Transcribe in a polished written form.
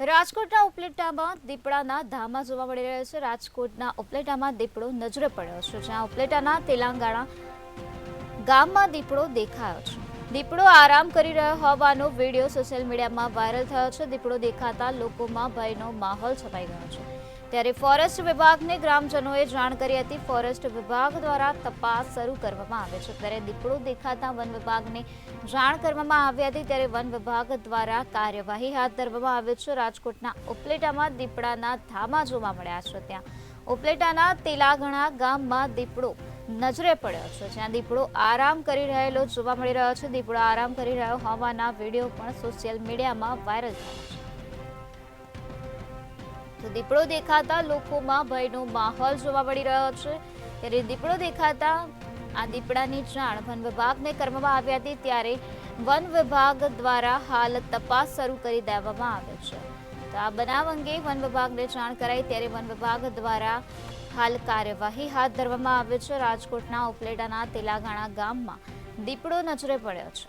રાજકોટના ઉપલેટામાં દીપડાના ધામા જોવા મળી રહ્યા છે। રાજકોટના ઉપલેટામાં દીપડો નજરે પડ્યો છે, જ્યાં ઉપલેટાના તેલંગાણા ગામમાં દીપડો દેખાયો છે। દીપડો આરામ કરી રહ્યો હોવાનો વિડીયો સોશિયલ મીડિયામાં વાયરલ થયો છે। દીપડો દેખાતા લોકોમાં ભયનો માહોલ છવાઈ ગયો છે, ત્યારે ફોરેસ્ટ વિભાગને ગ્રામજનોએ જાણ કરી હતી। ફોરેસ્ટ વિભાગ દ્વારા તપાસ શરૂ કરવામાં આવે છે, ત્યારે દીપડો દેખાતા વન વિભાગને જાણ કરવામાં આવી હતી, ત્યારે વન વિભાગ દ્વારા કાર્યવાહી હાથ ધરવામાં આવી છે। રાજકોટના ઉપલેટામાં દીપડાના ધામા જોવા મળ્યા છે। ત્યાં ઉપલેટાના તેલાગણા ગામમાં દીપડો નજરે પડ્યો છે, જ્યાં દીપડો આરામ કરી રહેલો જોવા મળી રહ્યો છે। દીપડો આરામ કરી રહ્યો હોવાના વિડીયો પણ સોશિયલ મીડિયામાં વાયરલ થયા છે। તો દીપડો દેખાતા લોકોમાં ભયનો માહોલ જોવા મળી રહ્યો છે, ત્યારે દીપડો દેખાતા આ દીપડાની જાણ વન વિભાગને કરવામાં આવી હતી, ત્યારે વન વિભાગ દ્વારા હાલ તપાસ શરૂ કરી દેવામાં આવે છે। તો આ બનાવ અંગે વન વિભાગને જાણ કરાઈ, ત્યારે વન વિભાગ દ્વારા હાલ કાર્યવાહી હાથ ધરવામાં આવે છે। રાજકોટના ઉપલેટાના તેલાગાણા ગામમાં દીપડો નજરે પડ્યો છે।